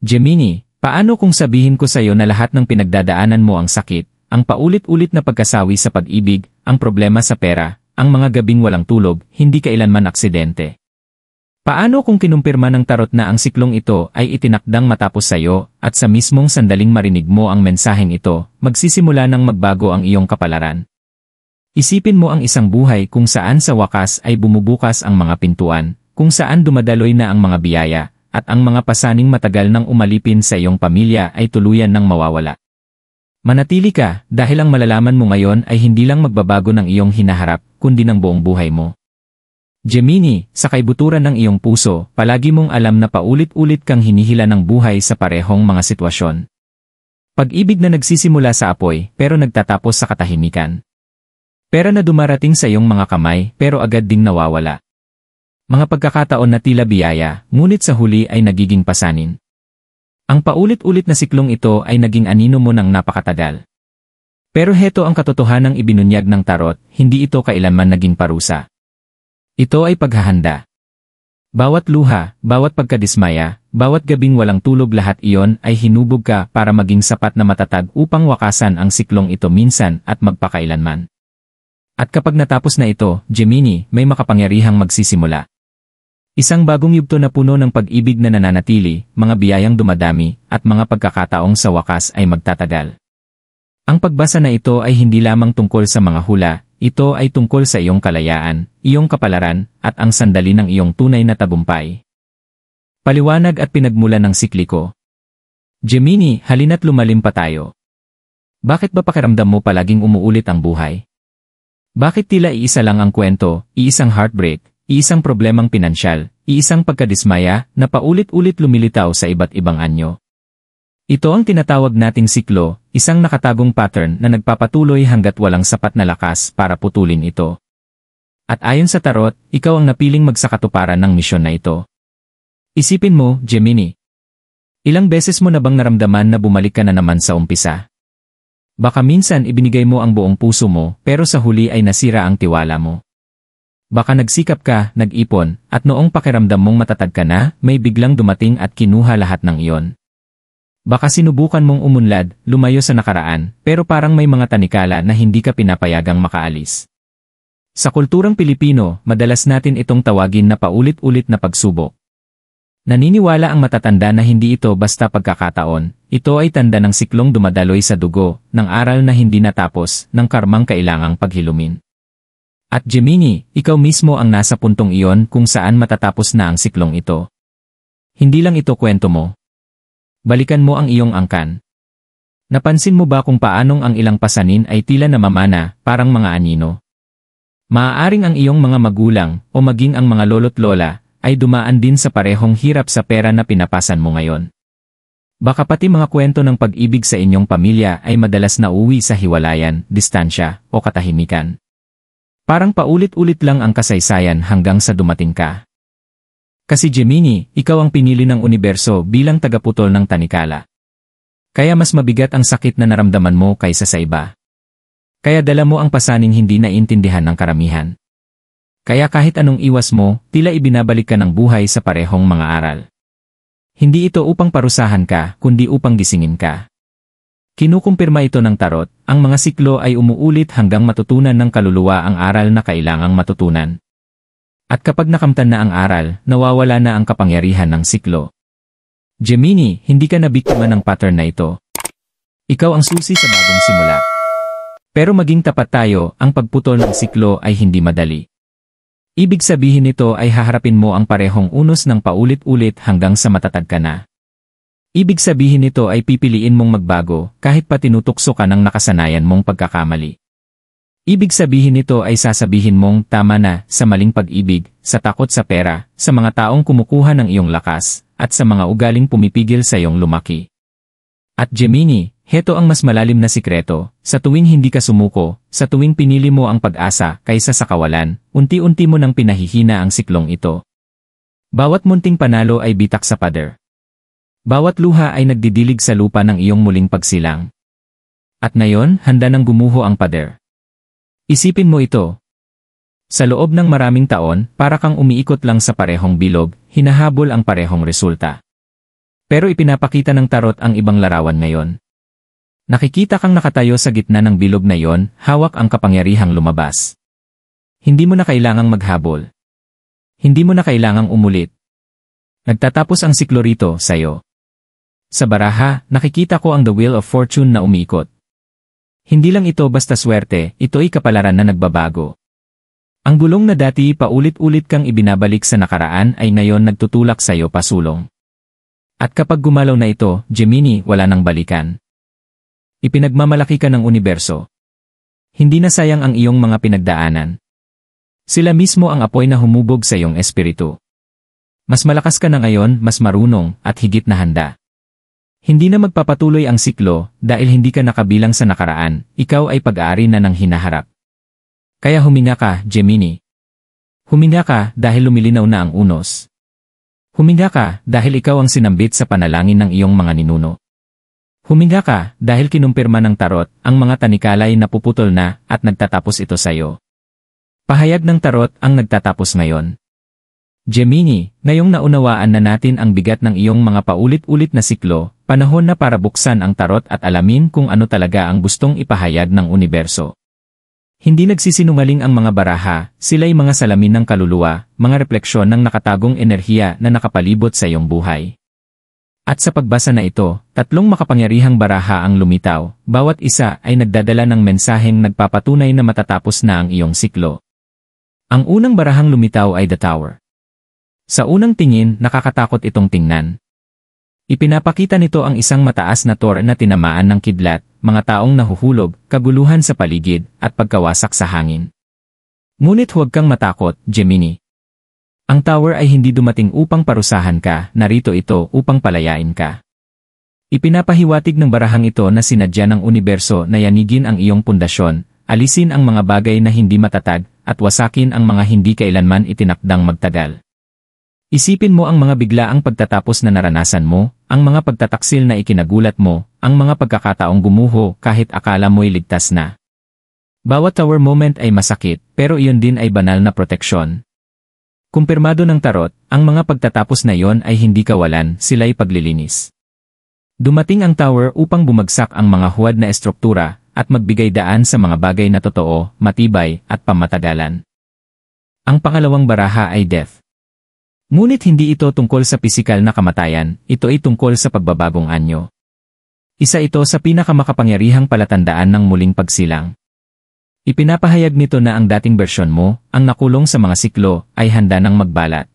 Gemini, paano kung sabihin ko sa'yo na lahat ng pinagdadaanan mo ang sakit, ang paulit-ulit na pagkasawi sa pag-ibig, ang problema sa pera, ang mga gabing walang tulog, hindi kailanman aksidente? Paano kung kinumpirma ng tarot na ang siklong ito ay itinakdang matapos sa'yo at sa mismong sandaling marinig mo ang mensaheng ito, magsisimula ng magbago ang iyong kapalaran? Isipin mo ang isang buhay kung saan sa wakas ay bumubukas ang mga pintuan, kung saan dumadaloy na ang mga biyaya, at ang mga pasaning matagal nang umalipin sa iyong pamilya ay tuluyan ng mawawala. Manatili ka dahil ang malalaman mo ngayon ay hindi lang magbabago ng iyong hinaharap, kundi ng buong buhay mo. Gemini, sa kaibuturan ng iyong puso, palagi mong alam na paulit-ulit kang hinihila ng buhay sa parehong mga sitwasyon. Pag-ibig na nagsisimula sa apoy pero nagtatapos sa katahimikan. Pera na dumarating sa iyong mga kamay pero agad ding nawawala. Mga pagkakataon na tila biyaya, ngunit sa huli ay nagiging pasanin. Ang paulit-ulit na siklong ito ay naging anino mo ng napakatagal. Pero heto ang katotohanang ibinunyag ng tarot, hindi ito kailanman naging parusa. Ito ay paghahanda. Bawat luha, bawat pagkadismaya, bawat gabing walang tulog, lahat iyon ay hinubog ka para maging sapat na matatag upang wakasan ang siklong ito minsan at magpakailanman. At kapag natapos na ito, Gemini, may makapangyarihang magsisimula. Isang bagong yugto na puno ng pag-ibig na nananatili, mga biyayang dumadami, at mga pagkakataong sa wakas ay magtatagal. Ang pagbasa na ito ay hindi lamang tungkol sa mga hula, ito ay tungkol sa iyong kalayaan, iyong kapalaran, at ang sandali ng iyong tunay na tagumpay. Paliwanag at pinagmulan ng sikliko. Gemini, halina't lumalim pa tayo. Bakit ba pakiramdam mo palaging umuulit ang buhay? Bakit tila iisa lang ang kwento, iisang heartbreak, iisang problemang pinansyal, iisang pagkadismaya na paulit-ulit lumilitaw sa iba't ibang anyo? Ito ang tinatawag nating siklo, isang nakatagong pattern na nagpapatuloy hanggat walang sapat na lakas para putulin ito. At ayon sa tarot, ikaw ang napiling magsakatuparan ng misyon na ito. Isipin mo, Gemini. Ilang beses mo na bang naramdaman na bumalik ka na naman sa umpisa? Baka minsan ibinigay mo ang buong puso mo pero sa huli ay nasira ang tiwala mo. Baka nagsikap ka, nag-ipon, at noong pakiramdam mong matatag ka na, may biglang dumating at kinuha lahat ng iyon. Baka sinubukan mong umunlad, lumayo sa nakaraan, pero parang may mga tanikala na hindi ka pinapayagang makaalis. Sa kulturang Pilipino, madalas natin itong tawagin na paulit-ulit na pagsubok. Naniniwala ang matatanda na hindi ito basta pagkakataon, ito ay tanda ng siklong dumadaloy sa dugo, ng aral na hindi natapos, ng karmang kailangang paghilumin. At Gemini, ikaw mismo ang nasa puntong iyon kung saan matatapos na ang siklong ito. Hindi lang ito kwento mo. Balikan mo ang iyong angkan. Napansin mo ba kung paanong ang ilang pasanin ay tila namamana, parang mga anino? Maaaring ang iyong mga magulang, o maging ang mga lolo't lola, ay dumaan din sa parehong hirap sa pera na pinapasan mo ngayon. Baka pati mga kwento ng pag-ibig sa inyong pamilya ay madalas na uwi sa hiwalayan, distansya, o katahimikan. Parang paulit-ulit lang ang kasaysayan hanggang sa dumating ka. Kasi Gemini, ikaw ang pinili ng universo bilang tagaputol ng tanikala. Kaya mas mabigat ang sakit na naramdaman mo kaysa sa iba. Kaya dala mo ang pasaning hindi naiintindihan ng karamihan. Kaya kahit anong iwas mo, tila ibinabalik ka ng buhay sa parehong mga aral. Hindi ito upang parusahan ka, kundi upang gisingin ka. Kinukumpirma ito ng tarot, ang mga siklo ay umuulit hanggang matutunan ng kaluluwa ang aral na kailangang matutunan. At kapag nakamtan na ang aral, nawawala na ang kapangyarihan ng siklo. Gemini, hindi ka na biktima ng pattern na ito. Ikaw ang susi sa bagong simula. Pero maging tapat tayo, ang pagputol ng siklo ay hindi madali. Ibig sabihin nito ay haharapin mo ang parehong unos ng paulit-ulit hanggang sa matatag ka na. Ibig sabihin nito ay pipiliin mong magbago kahit pa tinutukso ka ng nakasanayan mong pagkakamali. Ibig sabihin nito ay sasabihin mong tama na sa maling pag-ibig, sa takot sa pera, sa mga taong kumukuha ng iyong lakas, at sa mga ugaling pumipigil sa iyong lumaki. At Gemini, heto ang mas malalim na sikreto, sa tuwing hindi ka sumuko, sa tuwing pinili mo ang pag-asa kaysa sa kawalan, unti-unti mo nang pinahihina ang siklong ito. Bawat munting panalo ay bitak sa pader. Bawat luha ay nagdidilig sa lupa ng iyong muling pagsilang. At ngayon, handa nang gumuho ang pader. Isipin mo ito. Sa loob ng maraming taon, para kang umiikot lang sa parehong bilog, hinahabol ang parehong resulta. Pero ipinapakita ng tarot ang ibang larawan ngayon. Nakikita kang nakatayo sa gitna ng bilog na yon, hawak ang kapangyarihang lumabas. Hindi mo na kailangang maghabol. Hindi mo na kailangang umulit. Nagtatapos ang siklo rito sa'yo. Sa baraha, nakikita ko ang The Wheel of Fortune na umiikot. Hindi lang ito basta swerte, ito'y kapalaran na nagbabago. Ang gulong na dati paulit-ulit kang ibinabalik sa nakaraan ay ngayon nagtutulak sa'yo pasulong. At kapag gumalaw na ito, Gemini, wala nang balikan. Ipinagmamalaki ka ng universo. Hindi na sayang ang iyong mga pinagdaanan. Sila mismo ang apoy na humubog sa iyong espiritu. Mas malakas ka na ngayon, mas marunong, at higit na handa. Hindi na magpapatuloy ang siklo dahil hindi ka nakabilang sa nakaraan, ikaw ay pag-aari na ng hinaharap. Kaya huminga ka, Gemini. Huminga ka dahil lumilinaw na ang unos. Huminga ka dahil ikaw ang sinambit sa panalangin ng iyong mga ninuno. Huminga ka dahil kinumpirma ng tarot ang mga tanikalay na puputol na at nagtatapos ito sa iyo. Pahayag ng tarot ang nagtatapos ngayon. Gemini, ngayong naunawaan na natin ang bigat ng iyong mga paulit-ulit na siklo, panahon na para buksan ang tarot at alamin kung ano talaga ang gustong ipahayag ng universo. Hindi nagsisinungaling ang mga baraha, sila'y mga salamin ng kaluluwa, mga refleksyon ng nakatagong enerhiya na nakapalibot sa iyong buhay. At sa pagbasa na ito, tatlong makapangyarihang baraha ang lumitaw, bawat isa ay nagdadala ng mensaheng nagpapatunay na matatapos na ang iyong siklo. Ang unang barahang lumitaw ay The Tower. Sa unang tingin, nakakatakot itong tingnan. Ipinapakita nito ang isang mataas na tower na tinamaan ng kidlat, mga taong nahuhulog, kaguluhan sa paligid, at pagkawasak sa hangin. Ngunit huwag kang matakot, Gemini. Ang tower ay hindi dumating upang parusahan ka, narito ito upang palayain ka. Ipinapahiwatig ng barahang ito na sinadya ng universo na yanigin ang iyong pundasyon, alisin ang mga bagay na hindi matatag, at wasakin ang mga hindi kailanman itinakdang magtagal. Isipin mo ang mga biglaang pagtatapos na naranasan mo, ang mga pagtataksil na ikinagulat mo, ang mga pagkakataong gumuho kahit akala mo'y ligtas na. Bawat tower moment ay masakit, pero iyon din ay banal na proteksyon. Kumpirmado ng tarot, ang mga pagtatapos na iyon ay hindi kawalan, sila'y paglilinis. Dumating ang tower upang bumagsak ang mga huwad na estruktura, at magbigay daan sa mga bagay na totoo, matibay, at pamatagalan. Ang pangalawang baraha ay Death. Ngunit hindi ito tungkol sa pisikal na kamatayan, ito ay tungkol sa pagbabagong anyo. Isa ito sa pinakamakapangyarihang palatandaan ng muling pagsilang. Ipinapahayag nito na ang dating bersyon mo, ang nakulong sa mga siklo, ay handa nang magbalat.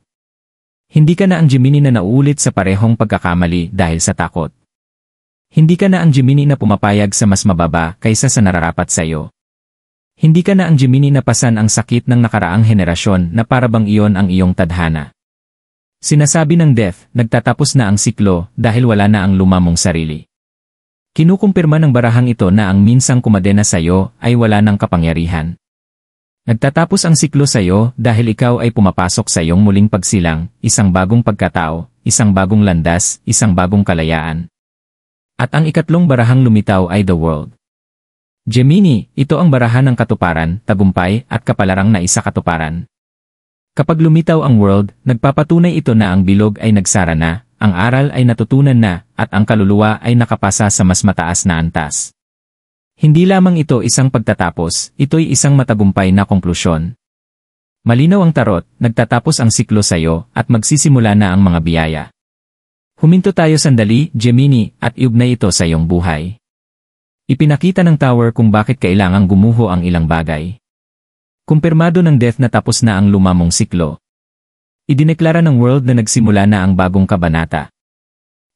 Hindi ka na ang Gemini na nauulit sa parehong pagkakamali dahil sa takot. Hindi ka na ang Gemini na pumapayag sa mas mababa kaysa sa nararapat sa iyo. Hindi ka na ang Gemini na pasan ang sakit ng nakaraang henerasyon na parabang iyon ang iyong tadhana. Sinasabi ng Death, nagtatapos na ang siklo dahil wala na ang luma mong sarili. Kinukumpirma ng barahang ito na ang minsang kumadena sa iyo ay wala ng kapangyarihan. Nagtatapos ang siklo sa iyo dahil ikaw ay pumapasok sa iyong muling pagsilang, isang bagong pagkatao, isang bagong landas, isang bagong kalayaan. At ang ikatlong barahang lumitaw ay The World. Gemini, ito ang barahan ng katuparan, tagumpay, at kapalarang na isa katuparan. Kapag lumitaw ang world, nagpapatunay ito na ang bilog ay nagsara na, ang aral ay natutunan na, at ang kaluluwa ay nakapasa sa mas mataas na antas. Hindi lamang ito isang pagtatapos, ito'y isang matagumpay na konklusyon. Malinaw ang tarot, nagtatapos ang siklo sa iyo, at magsisimula na ang mga biyaya. Huminto tayo sandali, Gemini, at iugnay ito sa iyong buhay. Ipinakita ng tower kung bakit kailangang gumuho ang ilang bagay. Kumpirmado ng Death na tapos na ang lumamong siklo. Idineklara ng world na nagsimula na ang bagong kabanata.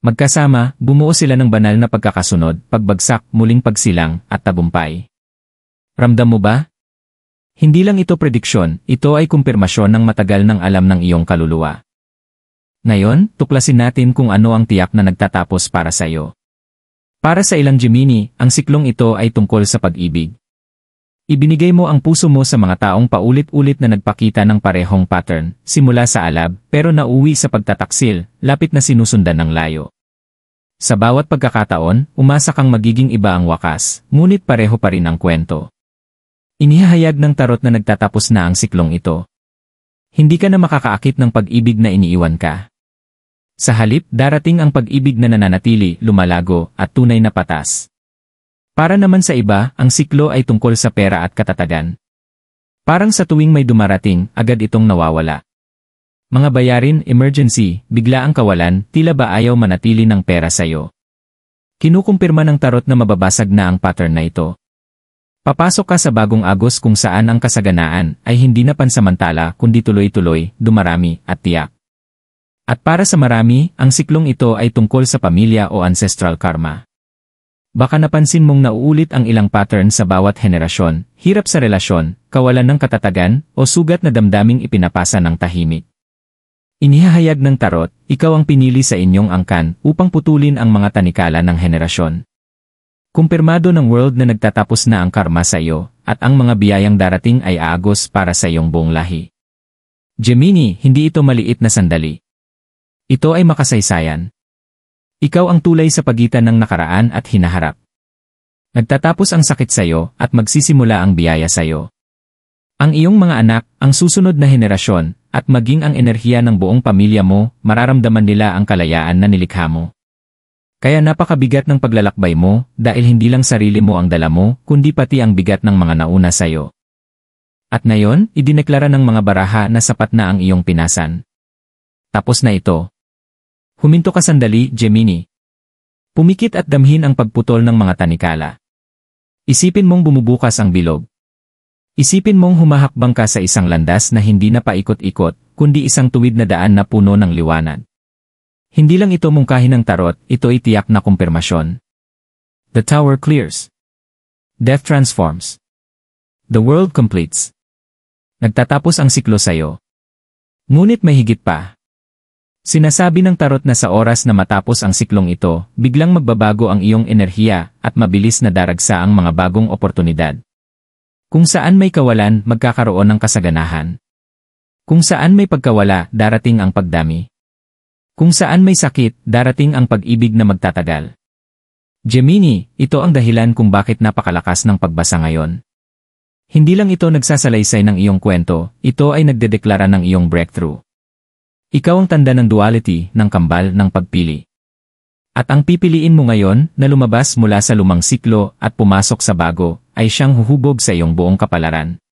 Magkasama, bumuo sila ng banal na pagkakasunod, pagbagsak, muling pagsilang, at tagumpay. Ramdam mo ba? Hindi lang ito prediksyon, ito ay kumpirmasyon ng matagal ng alam ng iyong kaluluwa. Ngayon, tuklasin natin kung ano ang tiyak na nagtatapos para sa iyo. Para sa ilang Gemini, ang siklong ito ay tungkol sa pag-ibig. Ibinigay mo ang puso mo sa mga taong paulit-ulit na nagpakita ng parehong pattern, simula sa alab, pero nauwi sa pagtataksil, lapit na sinusundan ng layo. Sa bawat pagkakataon, umasa kang magiging iba ang wakas, ngunit pareho pa rin ang kwento. Inihahayag ng tarot na nagtatapos na ang siklong ito. Hindi ka na makakaakit ng pag-ibig na iniiwan ka. Sa halip, darating ang pag-ibig na nananatili, lumalago, at tunay na patas. Para naman sa iba, ang siklo ay tungkol sa pera at katatagan. Parang sa tuwing may dumarating, agad itong nawawala. Mga bayarin, emergency, bigla ang kawalan, tila ba ayaw manatili ng pera sa'yo. Kinukumpirma ng tarot na mababasag na ang pattern na ito. Papasok ka sa bagong agos kung saan ang kasaganaan ay hindi na pansamantala kundi tuloy-tuloy, dumarami, at tiyak. At para sa marami, ang siklong ito ay tungkol sa pamilya o ancestral karma. Baka napansin mong nauulit ang ilang pattern sa bawat henerasyon, hirap sa relasyon, kawalan ng katatagan, o sugat na damdaming ipinapasa ng tahimik. Inihahayag ng tarot, ikaw ang pinili sa inyong angkan upang putulin ang mga tanikala ng henerasyon. Kumpirmado ng world na nagtatapos na ang karma sa iyo, at ang mga biyayang darating ay aagos para sa iyong buong lahi. Gemini, hindi ito maliit na sandali. Ito ay makasaysayan. Ikaw ang tulay sa pagitan ng nakaraan at hinaharap. Nagtatapos ang sakit sa iyo at magsisimula ang biyaya sa iyo. Ang iyong mga anak, ang susunod na henerasyon, at maging ang enerhiya ng buong pamilya mo, mararamdaman nila ang kalayaan na nilikha mo. Kaya napakabigat ng paglalakbay mo, dahil hindi lang sarili mo ang dala mo, kundi pati ang bigat ng mga nauna sa iyo. At ngayon, idineklara ng mga baraha na sapat na ang iyong pinasan. Tapos na ito. Huminto ka sandali, Gemini. Pumikit at damhin ang pagputol ng mga tanikala. Isipin mong bumubukas ang bilog. Isipin mong humahakbang ka sa isang landas na hindi na paikot-ikot, kundi isang tuwid na daan na puno ng liwanag. Hindi lang ito mungkahi ng tarot, ito ay tiyak na kumpirmasyon. The tower clears. Death transforms. The world completes. Nagtatapos ang siklo sa'yo. Ngunit may higit pa. Sinasabi ng tarot na sa oras na matapos ang siklong ito, biglang magbabago ang iyong enerhiya at mabilis na daragsa ang mga bagong oportunidad. Kung saan may kawalan, magkakaroon ng kasaganahan. Kung saan may pagkawala, darating ang pagdami. Kung saan may sakit, darating ang pag-ibig na magtatagal. Gemini, ito ang dahilan kung bakit napakalakas ng pagbasa ngayon. Hindi lang ito nagsasalaysay ng iyong kwento, ito ay nagdedeklara ng iyong breakthrough. Ikaw ang tanda ng duality, ng kambal, ng pagpili. At ang pipiliin mo ngayon, na lumabas mula sa lumang siklo at pumasok sa bago, ay siyang huhubog sa iyong buong kapalaran.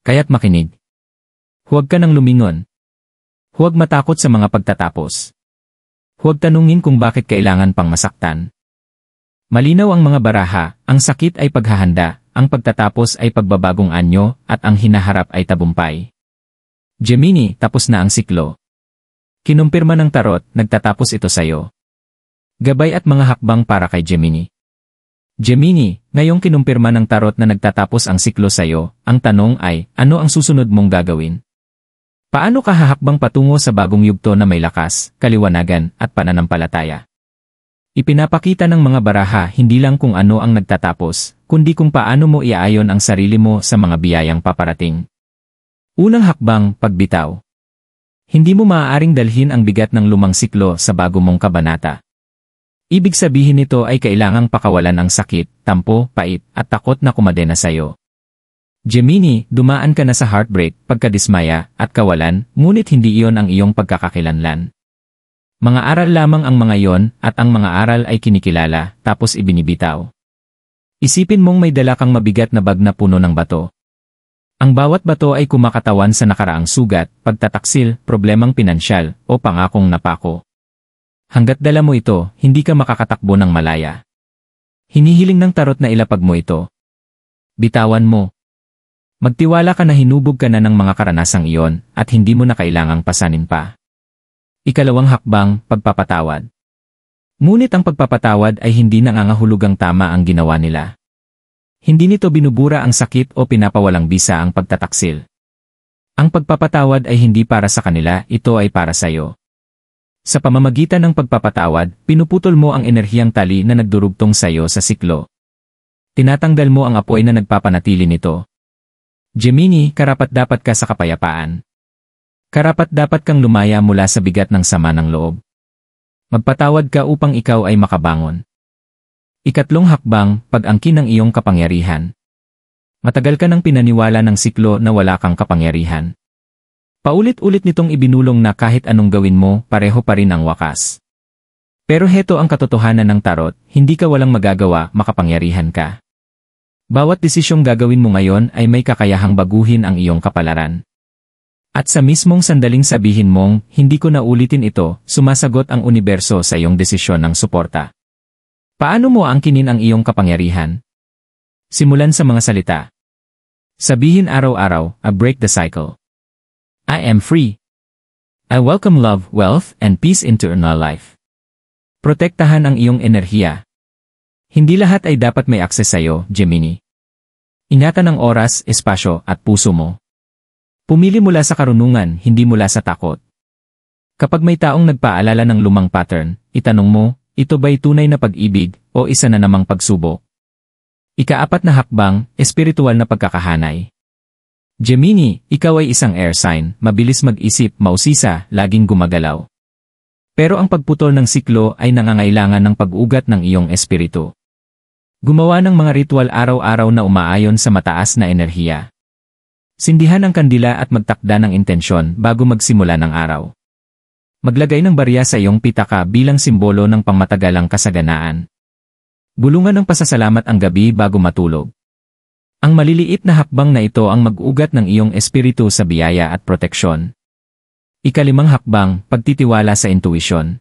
Kaya't makinig. Huwag ka nang lumingon. Huwag matakot sa mga pagtatapos. Huwag tanungin kung bakit kailangan pang masaktan. Malinaw ang mga baraha, ang sakit ay paghahanda, ang pagtatapos ay pagbabagong anyo, at ang hinaharap ay tabumpay. Gemini, tapos na ang siklo. Kinumpirma ng tarot, nagtatapos ito sa'yo. Gabay at mga hakbang para kay Gemini. Gemini, ngayong kinumpirma ng tarot na nagtatapos ang siklo sa'yo, ang tanong ay, ano ang susunod mong gagawin? Paano ka hahakbang patungo sa bagong yugto na may lakas, kaliwanagan, at pananampalataya? Ipinapakita ng mga baraha hindi lang kung ano ang nagtatapos, kundi kung paano mo iaayon ang sarili mo sa mga biyayang paparating. Unang hakbang, pagbitaw. Hindi mo maaaring dalhin ang bigat ng lumang siklo sa bago mong kabanata. Ibig sabihin nito ay kailangang pakawalan ang sakit, tampo, pait, at takot na kumadena sa'yo. Gemini, dumaan ka na sa heartbreak, pagkadismaya, at kawalan, ngunit hindi iyon ang iyong pagkakakilanlan. Mga aral lamang ang mga iyon, at ang mga aral ay kinikilala, tapos ibinibitaw. Isipin mong may dala kang mabigat na bag na puno ng bato. Ang bawat bato ay kumakatawan sa nakaraang sugat, pagtataksil, problemang pinansyal, o pangakong napako. Hanggat dala mo ito, hindi ka makakatakbo ng malaya. Hinihiling ng tarot na ilapag mo ito. Bitawan mo. Magtiwala ka na hinubog ka na ng mga karanasang iyon, at hindi mo na kailangang pasanin pa. Ikalawang hakbang, pagpapatawad. Ngunit ang pagpapatawad ay hindi nangangahulugang tama ang ginawa nila. Hindi nito binubura ang sakit o pinapawalang bisa ang pagtataksil. Ang pagpapatawad ay hindi para sa kanila, ito ay para sa iyo. Sa pamamagitan ng pagpapatawad, pinuputol mo ang enerhiyang tali na nagdurugtong sa iyo sa siklo. Tinatanggal mo ang apoy na nagpapanatili nito. Gemini, karapat-dapat ka sa kapayapaan. Karapat-dapat kang lumaya mula sa bigat ng sama ng loob. Magpatawad ka upang ikaw ay makabangon. Ikatlong hakbang, pag-angkin ng iyong kapangyarihan. Matagal ka nang pinaniwala ng siklo na wala kang kapangyarihan. Paulit-ulit nitong ibinulong na kahit anong gawin mo, pareho pa rin ang wakas. Pero heto ang katotohanan ng tarot, hindi ka walang magagawa, makapangyarihan ka. Bawat desisyong gagawin mo ngayon ay may kakayahang baguhin ang iyong kapalaran. At sa mismong sandaling sabihin mong, hindi ko na ulitin ito, sumasagot ang universo sa iyong desisyon ng suporta. Paano mo angkinin ang iyong kapangyarihan? Simulan sa mga salita. Sabihin araw-araw, I break the cycle. I am free. I welcome love, wealth, and peace into my life. Protektahan ang iyong enerhiya. Hindi lahat ay dapat may akses sa'yo, Gemini. Ingatan ang oras, espasyo, at puso mo. Pumili mula sa karunungan, hindi mula sa takot. Kapag may taong nagpaalala ng lumang pattern, itanong mo, ito ba'y tunay na pag-ibig o isa na namang pagsubok? Ika-4 na hakbang, espiritual na pagkakahanay. Gemini, ikaw ay isang air sign, mabilis mag-isip, mausisa, laging gumagalaw. Pero ang pagputol ng siklo ay nangangailangan ng pag-ugat ng iyong espiritu. Gumawa ng mga ritual araw-araw na umaayon sa mataas na enerhiya. Sindihan ang kandila at magtakda ng intensyon bago magsimula ng araw. Maglagay ng barya sa iyong pitaka bilang simbolo ng pangmatagalang kasaganaan. Bulungan ng pasasalamat ang gabi bago matulog. Ang maliliit na hakbang na ito ang mag-ugat ng iyong espiritu sa biyaya at proteksyon. Ika-5 hakbang, pagtitiwala sa intuisyon.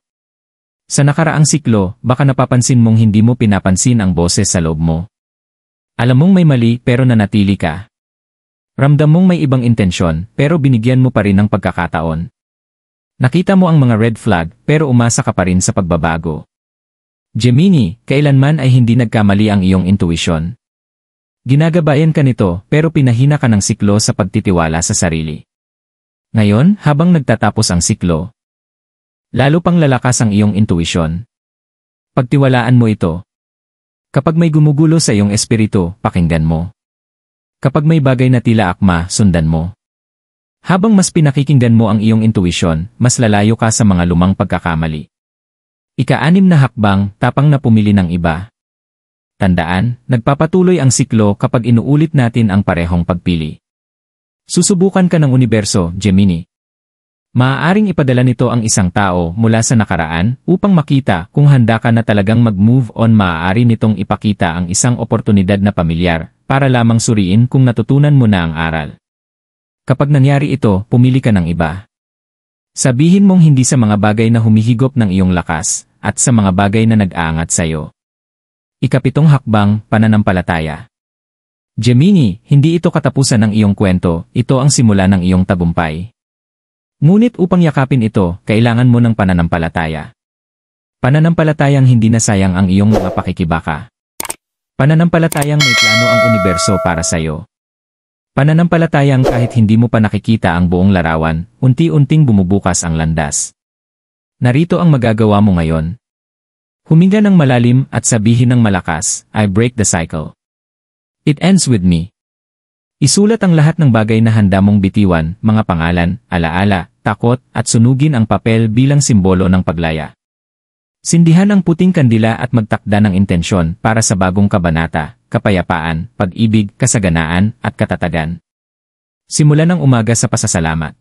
Sa nakaraang siklo, baka napapansin mong hindi mo pinapansin ang boses sa loob mo. Alam mong may mali pero nanatili ka. Ramdam mong may ibang intensyon pero binigyan mo pa rin ng pagkakataon. Nakita mo ang mga red flag pero umasa ka pa rin sa pagbabago. Gemini, kailanman ay hindi nagkamali ang iyong intuisyon. Ginagabayan ka nito pero pinahina ka ng siklo sa pagtitiwala sa sarili. Ngayon, habang nagtatapos ang siklo, lalo pang lalakas ang iyong intuisyon. Pagtiwalaan mo ito. Kapag may gumugulo sa iyong espiritu, pakinggan mo. Kapag may bagay na tila akma, sundan mo. Habang mas pinakikinggan mo ang iyong intuisyon, mas lalayo ka sa mga lumang pagkakamali. Ika-6 na hakbang, tapang na pumili ng iba. Tandaan, nagpapatuloy ang siklo kapag inuulit natin ang parehong pagpili. Susubukan ka ng universo, Gemini. Maaaring ipadala nito ang isang tao mula sa nakaraan upang makita kung handa ka na talagang mag-move on. Maaari nitong ipakita ang isang oportunidad na pamilyar para lamang suriin kung natutunan mo na ang aral. Kapag nangyari ito, pumili ka ng iba. Sabihin mong hindi sa mga bagay na humihigop ng iyong lakas at sa mga bagay na nag-aangat sa iyo. Ika-7 hakbang, pananampalataya. Gemini, hindi ito katapusan ng iyong kwento, ito ang simula ng iyong tagumpay. Ngunit upang yakapin ito, kailangan mo ng pananampalataya. Pananampalatayang hindi nasayang ang iyong mga pakikibaka. Pananampalatayang may plano ang universo para sa iyo. Pananampalatayang kahit hindi mo pa nakikita ang buong larawan, unti-unting bumubukas ang landas. Narito ang magagawa mo ngayon. Huminga ng malalim at sabihin ng malakas, I break the cycle. It ends with me. Isulat ang lahat ng bagay na handa mong bitiwan, mga pangalan, alaala, takot, at sunugin ang papel bilang simbolo ng paglaya. Sindihan ang puting kandila at magtakda ng intensyon para sa bagong kabanata, kapayapaan, pag-ibig, kasaganaan, at katatagan. Simulan ang umaga sa pasasalamat.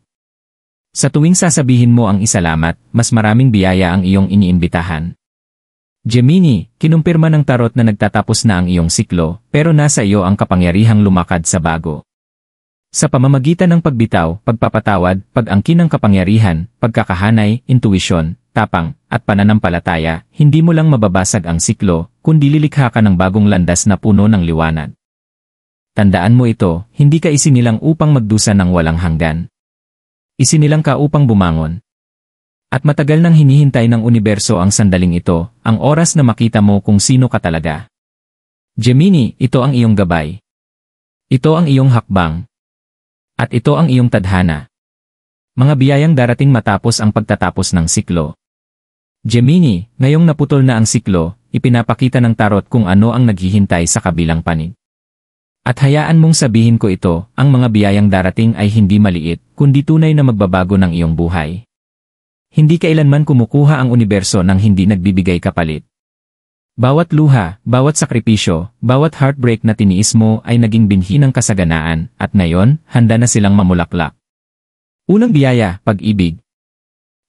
Sa tuwing sasabihin mo ang isalamat, mas maraming biyaya ang iyong iniimbitahan. Gemini, kinumpirma ng tarot na nagtatapos na ang iyong siklo, pero nasa iyo ang kapangyarihang lumakad sa bago. Sa pamamagitan ng pagbitaw, pagpapatawad, pag-angkin ng kapangyarihan, pagkakahanay, intuisyon, tapang, at pananampalataya, hindi mo lang mababasag ang siklo, kundi lilikha ka ng bagong landas na puno ng liwanag. Tandaan mo ito, hindi ka isinilang upang magdusa ng walang hanggan. Isinilang ka upang bumangon. At matagal nang hinihintay ng universo ang sandaling ito, ang oras na makita mo kung sino ka talaga. Gemini, ito ang iyong gabay. Ito ang iyong hakbang. At ito ang iyong tadhana. Mga biyayang darating matapos ang pagtatapos ng siklo. Gemini, ngayong naputol na ang siklo, ipinapakita ng tarot kung ano ang naghihintay sa kabilang panig. At hayaan mong sabihin ko ito, ang mga biyayang darating ay hindi maliit, kundi tunay na magbabago ng iyong buhay. Hindi kailanman kumukuha ang universo ng hindi nagbibigay kapalit. Bawat luha, bawat sakripisyo, bawat heartbreak na tiniis mo ay naging binhi ng kasaganaan, at ngayon, handa na silang mamulaklak. Unang biyaya, pag-ibig.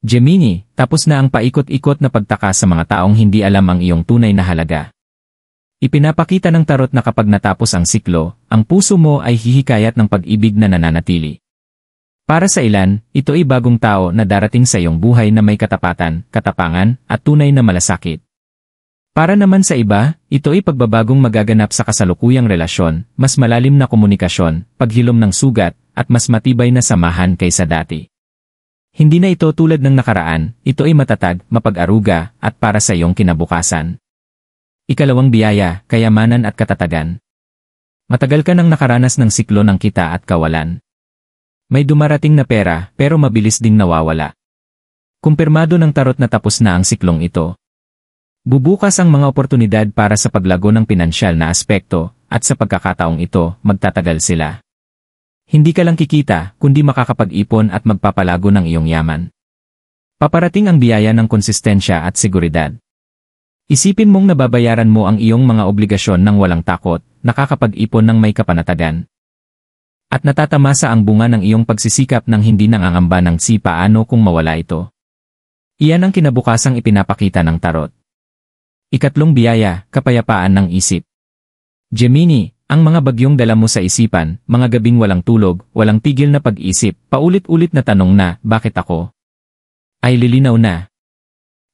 Gemini, tapos na ang paikot-ikot na pagtaka sa mga taong hindi alam ang iyong tunay na halaga. Ipinapakita ng tarot na kapag natapos ang siklo, ang puso mo ay hihikayat ng pag-ibig na nananatili. Para sa ilan, ito ay bagong tao na darating sa iyong buhay na may katapatan, katapangan, at tunay na malasakit. Para naman sa iba, ito ay pagbabagong magaganap sa kasalukuyang relasyon, mas malalim na komunikasyon, paghilom ng sugat, at mas matibay na samahan kaysa dati. Hindi na ito tulad ng nakaraan, ito ay matatag, mapag-aruga, at para sa iyong kinabukasan. Ikalawang biyaya, kayamanan at katatagan. Matagal ka nang nakaranas ng siklo ng kita at kawalan. May dumarating na pera, pero mabilis ding nawawala. Kumpirmado ng tarot na tapos na ang siklong ito. Bubukas ang mga oportunidad para sa paglago ng pinansyal na aspekto, at sa pagkakataong ito, magtatagal sila. Hindi ka lang kikita, kundi makakapag-ipon at magpapalago ng iyong yaman. Paparating ang biyaya ng konsistensya at seguridad. Isipin mong nababayaran mo ang iyong mga obligasyon ng walang takot, nakakapag-ipon ng may kapanatagan. At natatamasa ang bunga ng iyong pagsisikap ng hindi nangangamba ng paano kung mawala ito. Iyan ang kinabukasang ipinapakita ng tarot. Ikatlong biyaya, kapayapaan ng isip. Gemini, ang mga bagyong dala mo sa isipan, mga gabing walang tulog, walang tigil na pag-isip, paulit-ulit na tanong na, bakit ako? Ay lilinaw na.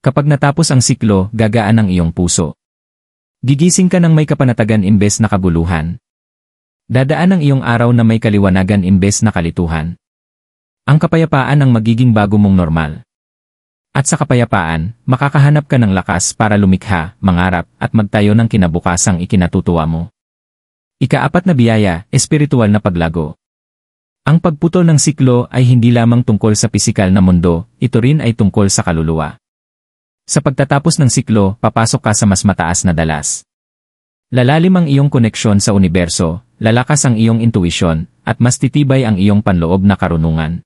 Kapag natapos ang siklo, gagaan ang iyong puso. Gigising ka ng may kapanatagan imbes na kabuluhan. Dadaan ang iyong araw na may kaliwanagan imbes na kalituhan. Ang kapayapaan ang magiging bago mong normal. At sa kapayapaan, makakahanap ka ng lakas para lumikha, mangarap, at magtayo ng kinabukasang ikinatutuwa mo. Ika-4 na biyaya, espiritual na paglago. Ang pagputol ng siklo ay hindi lamang tungkol sa pisikal na mundo, ito rin ay tungkol sa kaluluwa. Sa pagtatapos ng siklo, papasok ka sa mas mataas na dalas. Lalalim ang iyong koneksyon sa universo, lalakas ang iyong intuisyon, at mas titibay ang iyong panloob na karunungan.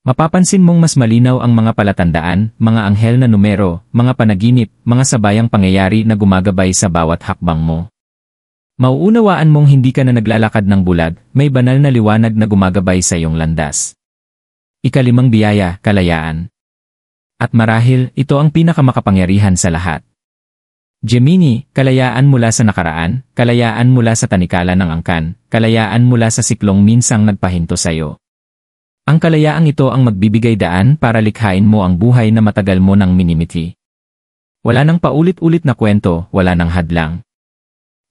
Mapapansin mong mas malinaw ang mga palatandaan, mga anghel na numero, mga panaginip, mga sabayang pangyayari na gumagabay sa bawat hakbang mo. Mauunawaan mong hindi ka na naglalakad ng bulag, may banal na liwanag na gumagabay sa iyong landas. Ika-5 biyaya, kalayaan. At marahil, ito ang pinakamakapangyarihan sa lahat. Gemini, kalayaan mula sa nakaraan, kalayaan mula sa tanikala ng angkan, kalayaan mula sa siklong minsang nagpahinto sa iyo. Ang kalayaang ito ang magbibigay daan para likhain mo ang buhay na matagal mo nang minimiti. Wala nang paulit-ulit na kwento, wala nang hadlang.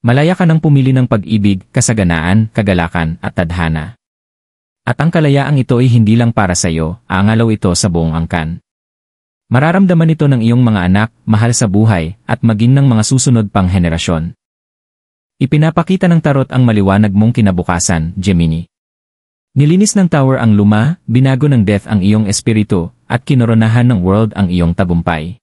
Malaya ka nang pumili ng pag-ibig, kasaganaan, kagalakan, at tadhana. At ang kalayaang ito ay hindi lang para sa iyo, aangalaw ito sa buong angkan. Mararamdaman ito ng iyong mga anak, mahal sa buhay, at maging ng mga susunod pang henerasyon. Ipinapakita ng tarot ang maliwanag mong kinabukasan, Gemini. Nilinis ng tower ang luma, binago ng death ang iyong espiritu, at kinoronahan ng world ang iyong tagumpay.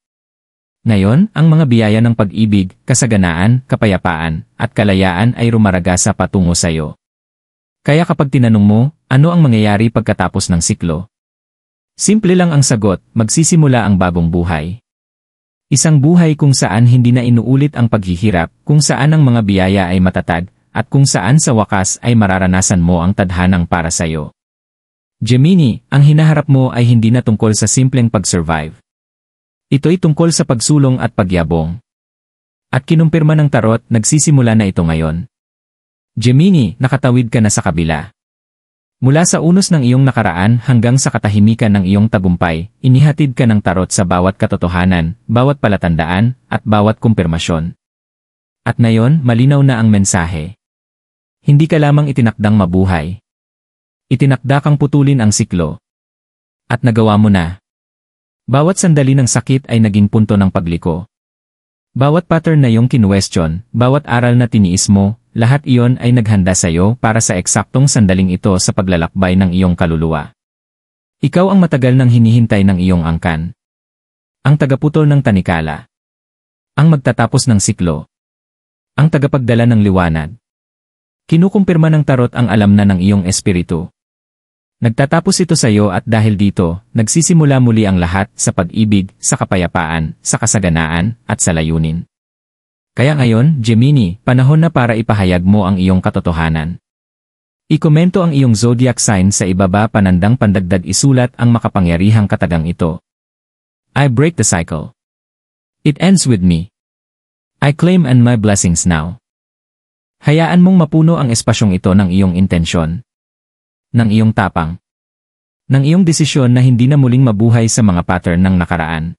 Ngayon, ang mga biyaya ng pag-ibig, kasaganaan, kapayapaan, at kalayaan ay rumaragasa patungo sa iyo. Kaya kapag tinanong mo, ano ang mangyayari pagkatapos ng siklo? Simple lang ang sagot, magsisimula ang bagong buhay. Isang buhay kung saan hindi na inuulit ang paghihirap, kung saan ang mga biyaya ay matatag, at kung saan sa wakas ay mararanasan mo ang tadhanang para sa iyo. Gemini, ang hinaharap mo ay hindi na tungkol sa simpleng pag-survive. Ito'y tungkol sa pagsulong at pagyabong. At kinumpirma ng tarot, nagsisimula na ito ngayon. Gemini, nakatawid ka na sa kabila. Mula sa unos ng iyong nakaraan hanggang sa katahimikan ng iyong tagumpay, inihatid ka ng tarot sa bawat katotohanan, bawat palatandaan, at bawat kumpirmasyon. At ngayon, malinaw na ang mensahe. Hindi ka lamang itinakdang mabuhay. Itinakda kang putulin ang siklo. At nagawa mo na. Bawat sandali ng sakit ay naging punto ng pagliko. Bawat pattern na iyong kinwestiyon, bawat aral na tiniis mo, lahat iyon ay naghanda sa iyo para sa eksaktong sandaling ito sa paglalakbay ng iyong kaluluwa. Ikaw ang matagal nang hinihintay ng iyong angkan. Ang tagaputol ng tanikala. Ang magtatapos ng siklo. Ang tagapagdala ng liwanag. Kinukumpirma ng tarot ang alam na ng iyong espiritu. Nagtatapos ito sa iyo at dahil dito, nagsisimula muli ang lahat sa pag-ibig, sa kapayapaan, sa kasaganaan, at sa layunin. Kaya ngayon, Gemini, panahon na para ipahayag mo ang iyong katotohanan. I-komento ang iyong zodiac sign sa ibaba panandang pandagdag isulat ang makapangyarihang katagang ito. I break the cycle. It ends with me. I claim and my blessings now. Hayaan mong mapuno ang espasyong ito ng iyong intensyon, ng iyong tapang, ng iyong desisyon na hindi na muling mabuhay sa mga pattern ng nakaraan.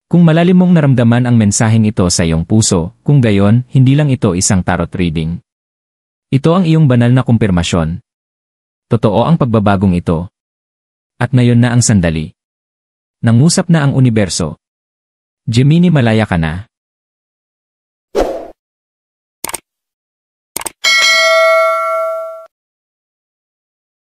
Kung malalim mong naramdaman ang mensaheng ito sa iyong puso, kung gayon, hindi lang ito isang tarot reading. Ito ang iyong banal na kumpirmasyon. Totoo ang pagbabagong ito. At ngayon na ang sandali. Nangusap na ang universo. Gemini, malaya ka na.